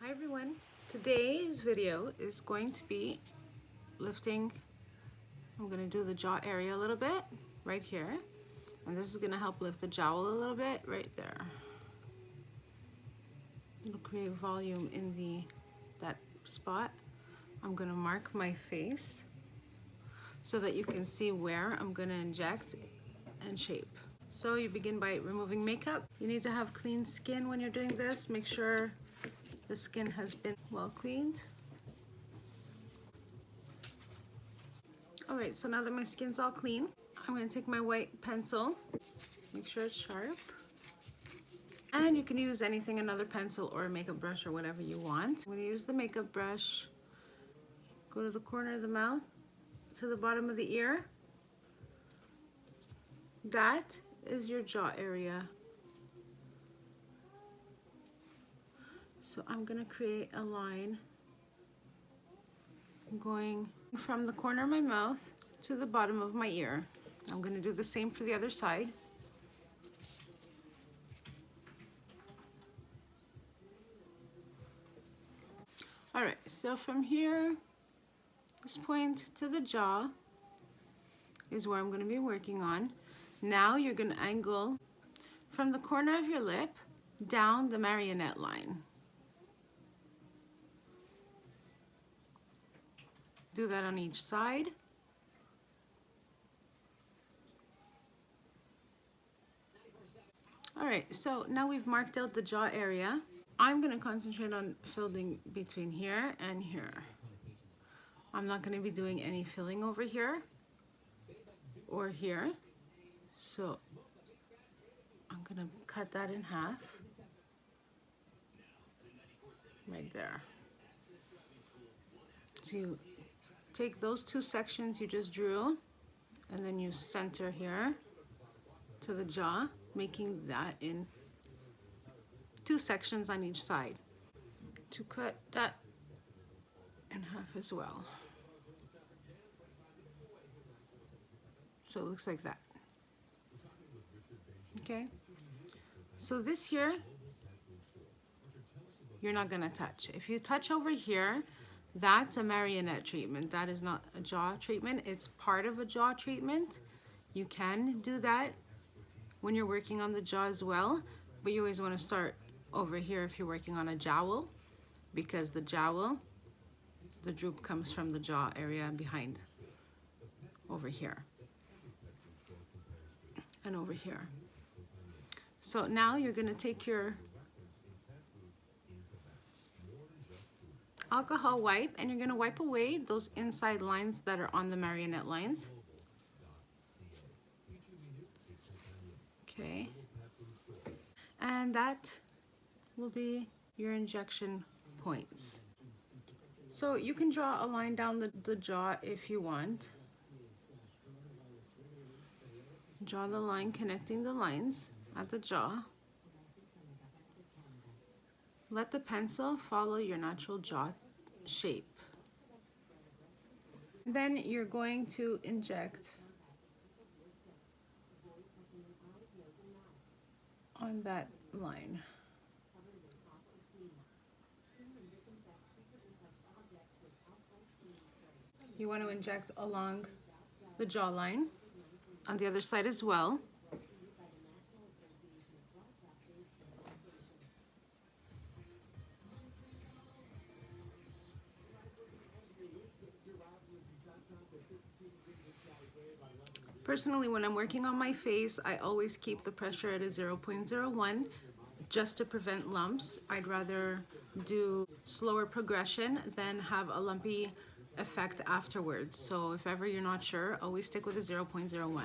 Hi everyone, today's video is going to be lifting. I'm going to do the jaw area a little bit right here, and this is going to help lift the jowl a little bit right there. It'll create volume in that spot. I'm going to mark my face so that you can see where I'm going to inject and shape. So you begin by removing makeup. You need to have clean skin when you're doing this. Make sure the skin has been well cleaned. All right, so now that my skin's all clean, I'm gonna take my white pencil, make sure it's sharp. And you can use anything, another pencil or a makeup brush or whatever you want. I'm gonna use the makeup brush, go to the corner of the mouth, to the bottom of the ear. That is your jaw area. So I'm gonna create a line going from the corner of my mouth to the bottom of my ear. I'm gonna do the same for the other side. All right, so from here, this point to the jaw is where I'm gonna be working on. Now you're gonna angle from the corner of your lip down the marionette line. Do that on each side. All right, so now we've marked out the jaw area. I'm gonna concentrate on filling between here and here. I'm not gonna be doing any filling over here or here. So I'm gonna cut that in half, right there. So you take those two sections you just drew, and then you center here to the jaw, making that in two sections on each side. To cut that in half as well. So it looks like that. Okay, so this here, you're not gonna touch. If you touch over here, that's a marionette treatment. That is not a jaw treatment. It's part of a jaw treatment. You can do that when you're working on the jaw as well, but you always want to start over here if you're working on a jowl, because the jowl, the droop comes from the jaw area behind, over here and over here. So now you're going to take your alcohol wipe and you're going to wipe away those inside lines that are on the marionette lines. Okay, and that will be your injection points. So you can draw a line down the jaw if you want. Draw the line connecting the lines at the jaw. Let the pencil follow your natural jaw shape. Then you're going to inject on that line. You want to inject along the jawline on the other side as well. Personally, when I'm working on my face, I always keep the pressure at a 0.01 just to prevent lumps. I'd rather do slower progression than have a lumpy effect afterwards. So if ever you're not sure, always stick with a 0.01.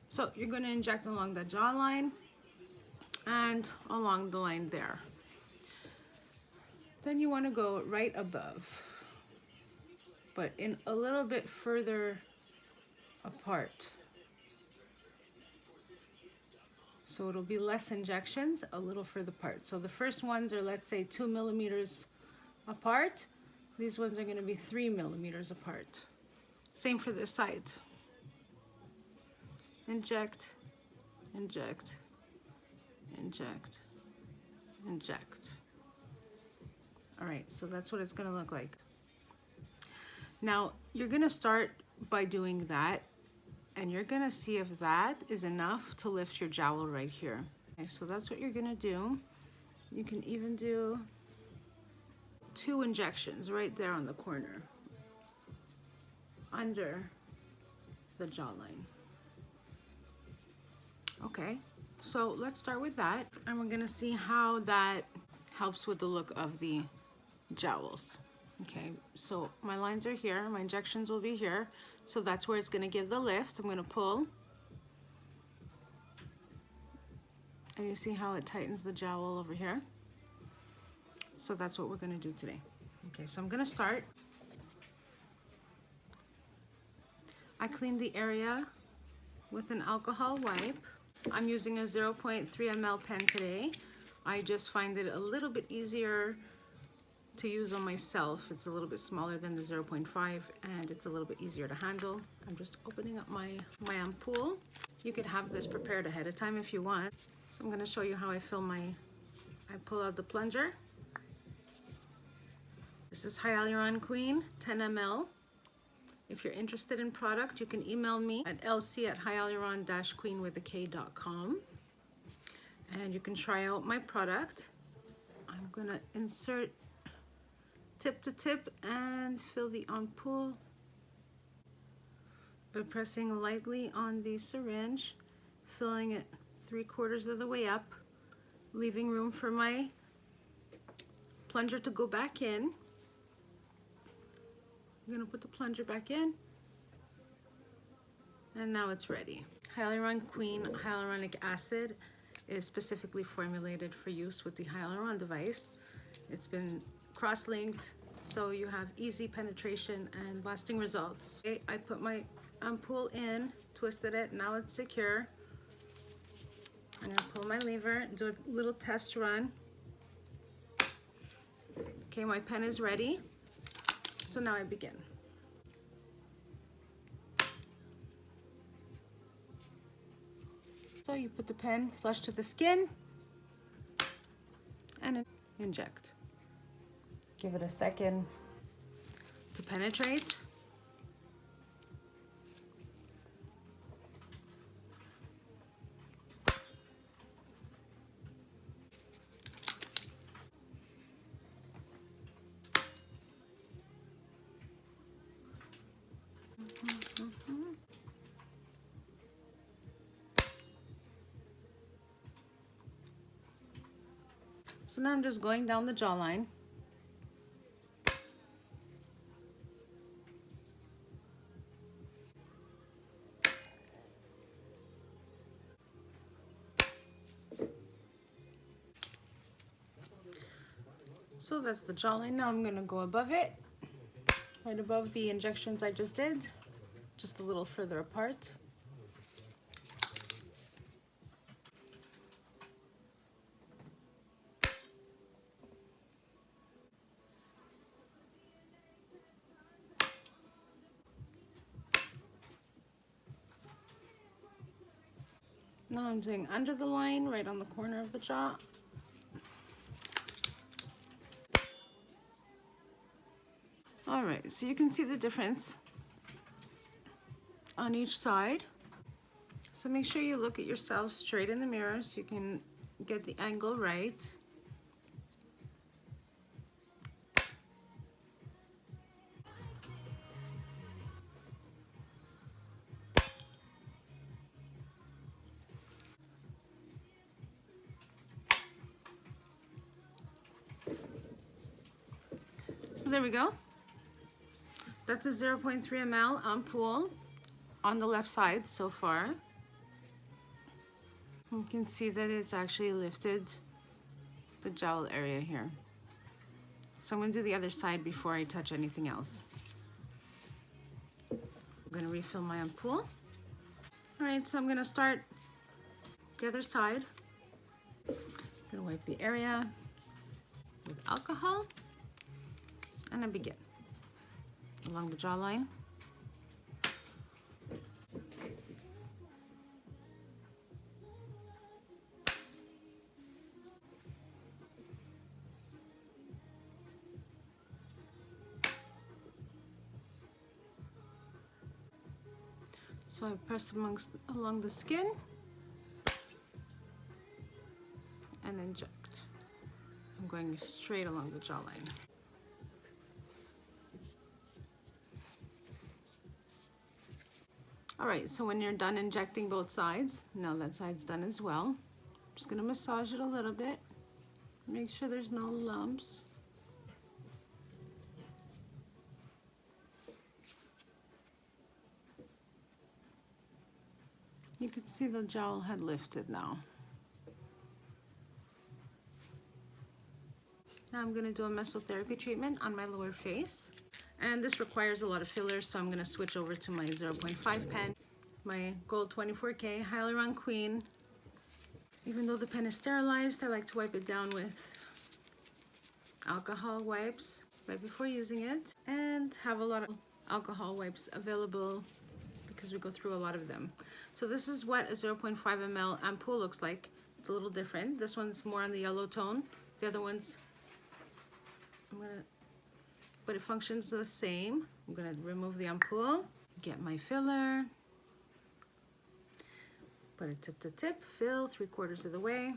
So you're going to inject along the jawline and along the line there. Then you want to go right above, but in a little bit further apart. So it'll be less injections, a little further apart. So the first ones are, let's say, 2 millimeters apart. These ones are going to be 3 millimeters apart. Same for this side. Inject, inject, inject, inject. right, so that's what it's gonna look like. Now, you're gonna start by doing that, and you're gonna see if that is enough to lift your jowl right here. Okay, so that's what you're gonna do. You can even do 2 injections right there on the corner, under the jawline. Okay, so let's start with that, and we're gonna see how that helps with the look of the jowls. Okay, so my lines are here, my injections will be here, so that's where it's gonna give the lift. I'm gonna pull, and you see how it tightens the jowl over here. So that's what we're gonna do today. Okay, so I'm gonna start. I cleaned the area with an alcohol wipe. I'm using a 0.3 ml pen today. I just find it a little bit easier to use on myself. It's a little bit smaller than the 0.5 and it's a little bit easier to handle. I'm just opening up my ampoule. You could have this prepared ahead of time if you want. So I'm gonna show you how I pull out the plunger. This is Hyaluron Kween, 10 ml. If you're interested in product, you can email me at lc@hyaluron-kween.com, and you can try out my product. I'm gonna insert tip to tip and fill the ampoule by pressing lightly on the syringe, filling it 3/4 of the way up, leaving room for my plunger to go back in. I'm gonna put the plunger back in, and now it's ready. Hyaluron Kween hyaluronic acid is specifically formulated for use with the Hyaluron device. It's been cross-linked, so you have easy penetration and lasting results. Okay, I put my ampoule in, twisted it, now it's secure. I'm gonna pull my lever, do a little test run. Okay, my pen is ready. So now I begin. So you put the pen flush to the skin and inject. Give it a second to penetrate. So now I'm just going down the jawline. So that's the jawline. Now I'm gonna go above it, right above the injections I just did, just a little further apart. Now I'm doing under the line, right on the corner of the jaw. All right, so you can see the difference on each side. So make sure you look at yourself straight in the mirror so you can get the angle right. So there we go. That's a 0.3 ml ampoule on the left side so far. You can see that it's actually lifted the jowl area here. So I'm going to do the other side before I touch anything else. I'm going to refill my ampoule. All right, so I'm going to start the other side. I'm going to wipe the area with alcohol. And I begin along the jawline. So I press along the skin and inject. I'm going straight along the jawline. All right, so when you're done injecting both sides, now that side's done as well, I'm just gonna massage it a little bit. Make sure there's no lumps. You can see the jowl had lifted now. Now I'm going to do a mesotherapy treatment on my lower face. And this requires a lot of fillers, so I'm going to switch over to my 0.5 pen. My Gold 24K Hyaluron Kween. Even though the pen is sterilized, I like to wipe it down with alcohol wipes right before using it. And have a lot of alcohol wipes available because we go through a lot of them. So this is what a 0.5 ml ampoule looks like. It's a little different. This one's more on the yellow tone. The other one's, but it functions the same. I'm gonna remove the ampoule, get my filler, put it tip to tip, fill 3/4 of the way,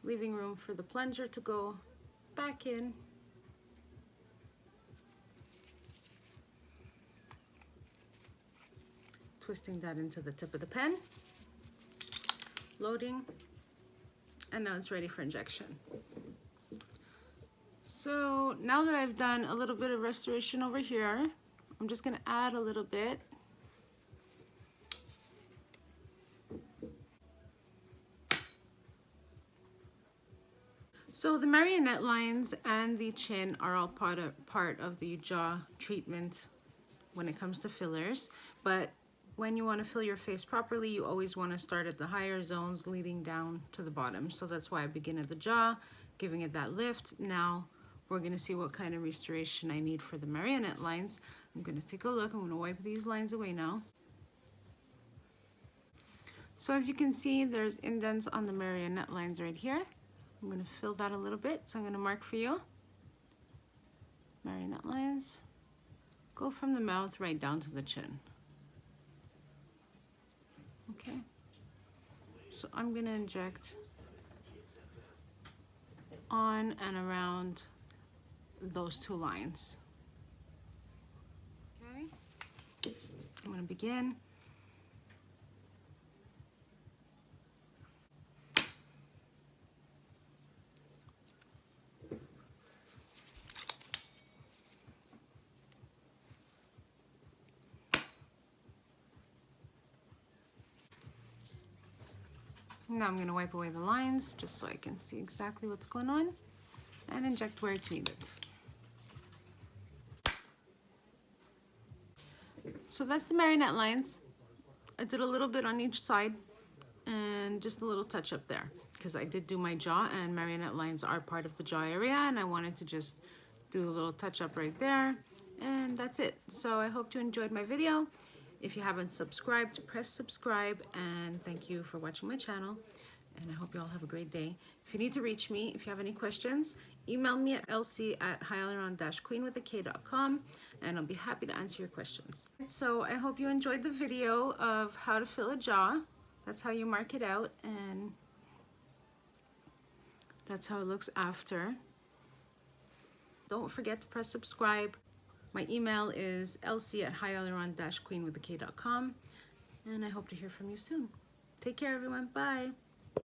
leaving room for the plunger to go back in. Twisting that into the tip of the pen, loading, and now it's ready for injection. So now that I've done a little bit of restoration over here, I'm just gonna add a little bit. So the marionette lines and the chin are all part of the jaw treatment when it comes to fillers, but when you want to fill your face properly, you always want to start at the higher zones leading down to the bottom. So that's why I begin at the jaw, giving it that lift. Now we're going to see what kind of restoration I need for the marionette lines. I'm going to take a look. I'm going to wipe these lines away now. So as you can see, there's indents on the marionette lines right here. I'm going to fill that a little bit. So I'm going to mark for you. Marionette lines go from the mouth right down to the chin. Okay, so I'm going to inject on and around those two lines. Okay, I'm going to begin. Now I'm going to wipe away the lines just so I can see exactly what's going on and inject where it's needed. So that's the marionette lines. I did a little bit on each side and just a little touch up there because I did do my jaw, and marionette lines are part of the jaw area, and I wanted to just do a little touch up right there, and that's it. So I hope you enjoyed my video. If you haven't subscribed, press subscribe, and thank you for watching my channel, and I hope you all have a great day. If you need to reach me, if you have any questions, email me at lc@hyaluron-kween.com, and I'll be happy to answer your questions. So I hope you enjoyed the video of how to fill a jaw. That's how you mark it out, and that's how it looks after. Don't forget to press subscribe. My email is lc@hyaluron-kween.com, and I hope to hear from you soon. Take care, everyone. Bye.